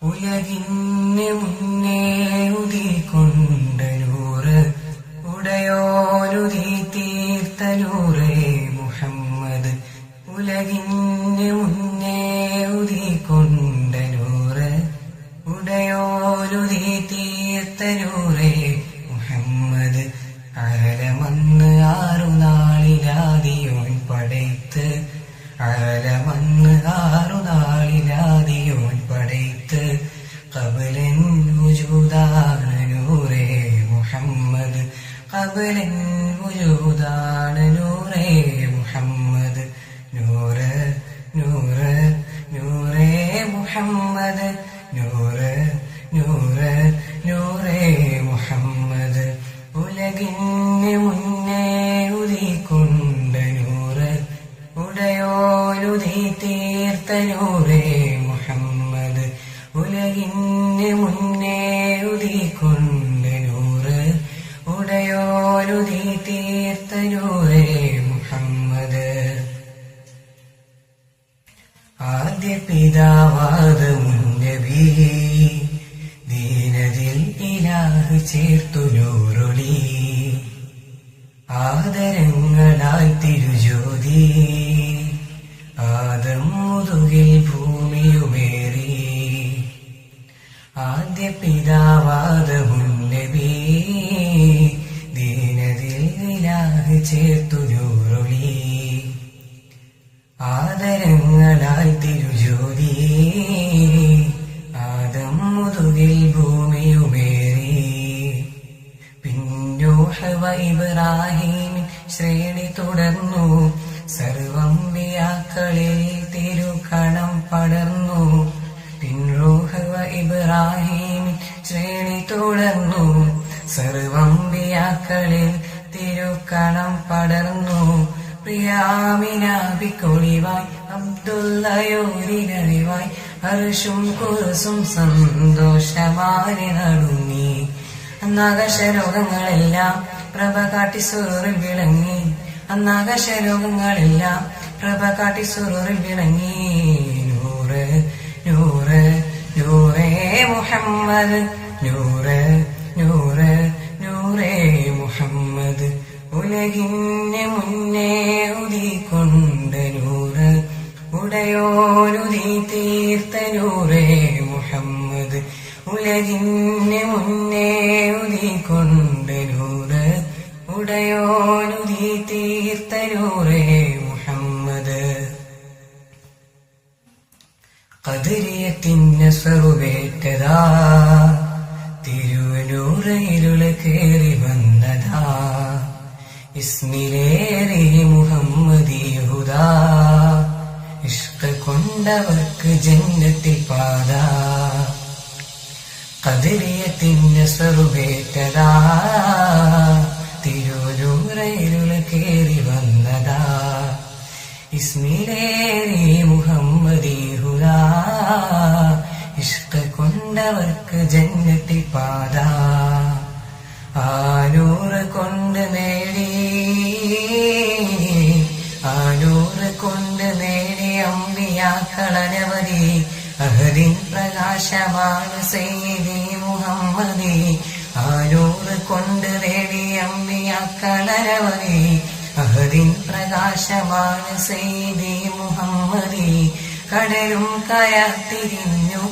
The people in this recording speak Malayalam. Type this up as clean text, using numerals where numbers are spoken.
ഉലകിന് മുന്നേ ഉദിക്കൊണ്ട നൂറ് ഉടയോനുദി തീർത്ത നൂറേ മുഹമ്മദ്. ഉലകിന് മുന്നേ ഉദിക്കൊണ്ട നൂറ് ഉടയോനുദി തീർത്ത നൂറേ മുഹമ്മദ്. അലമന്ന് 6 നാളിലാദിയോൻ പടയ്ത്ത്, അലമന്ന് 6 നാളിലാദിയോൻ പടയ്ത്ത്. ഖബലൻ വുജൂദാണ് നൂറേ മുഹമ്മദ്, ഖബലൻ വുജൂദാണ് നൂറേ മുഹമ്മദ്. നൂറ് നൂറ് നൂറേ മുഹമ്മദ്, നൂറ് നൂറ് നൂറേ മുഹമ്മദ്. ഉലകിന് മുന്നേ ഉദിക്കൊണ്ട നൂറ് ഉടയോനുദി തീർത്ത നൂറേ മുഹമ്മദ്. ഉലകിന് മുന്നേ ഉദിക്കൊണ്ട നൂറ് ഉടയോനുദി തീർത്ത നൂറേ മുഹമ്മദ്. ആദ്യ പിതാവാദമുൻ നബി, ദീനതിൽ ഇലാഹ് ചേർത്തു നൂറൊളി. ആദരങ്ങളാൽ തിരുജ്യോതി, ആദം മുതുകിൽ ഭൂമിയുമേറി. ആദ്യ പിതാവാദമുൻ നബി, ദീനതിൽ ഇലാഹ് ചേർത്തു നൂറൊളി. ആദരങ്ങളാൽ തിരുജ്യോതി, ആദം മുതുകിൽ ഭൂമിയുമേറി. പിന്നൂഹ് വ ഇബ്രാഹീമിൻ ശ്രേണി തുടർന്നു, സർവംബിയാക്കളിൽ തിരുകണം പടർന്നു. പിന്നൂഹ് വ ഇബ്രാഹീമിൻ ശ്രേണി തുടർന്നു, സർവംബിയാക്കളിൽ തിരുകണം പടർന്നു. പ്രിയാമിനാബിക്കൊളിവായി അബ്ദുള്ളയോരിനറിവായി, അർശും കുർസും സന്തോഷമാരി നടുങ്ങി. അന്നാകാശലോകങ്ങളെല്ലാം പ്രഭ കാട്ടി സുറൂറിൽ വിളങ്ങി, അന്നാകാശലോകങ്ങളെല്ലാം പ്രഭ കാട്ടി സുറൂറിൽ വിളങ്ങി. നൂറ് നൂറ് നൂറേ മുഹമ്മദ്, നൂറ് നൂറ് നൂറേ മുഹമ്മദ്. ഉലകിന് മുന്നേ ഉദിക്കൊണ്ട നൂറ് ഉടയോനുദി തീർത്ത നൂറേ മുഹമ്മദ്. ഉലകിന് മുന്നേ ഉദിക്കൊണ്ട നൂറ് ഉടയോനുദി തീർത്ത നൂറേ മുഹമ്മദ്. ഖദരിയത്തിന് സ്വറുവേറ്റതാ, തിരുവനൂറയിലുള് കേറി വന്നതാ. ഇസ്മിലേറി മുഹമ്മദിയഹുദാ, ഇഷ്ക് കൊണ്ടവർക്ക് ജന്നത്തിൽ പാത. ഖദരിയത്തിന് സ്വറുവേറ്റതാ, തിരുവനൂറയിലുള് കേറി വന്നതാ. ഇസ്മിലേറി മുഹമ്മദിയഹുദാ, ഇഷ്ക് കൊണ്ടവർക്ക് ജന്നത്തിൽ പാത. ആനൂറ് കൊണ്ട് നേടി, ആനൂറ് കൊണ്ട് നേടി അമ്പിയാക്കളനവധി. അഹദിൻ പ്രകാശമാണ് സയ്യിദി മുഹമ്മദി. ആനൂറ് കൊണ്ട് നേടി അമ്പിയാക്കളനവധി. അഹദിൻ പ്രകാശമാണ് സയ്യിദി മുഹമ്മദി. കടലും കയർത്തിരിഞ്ഞു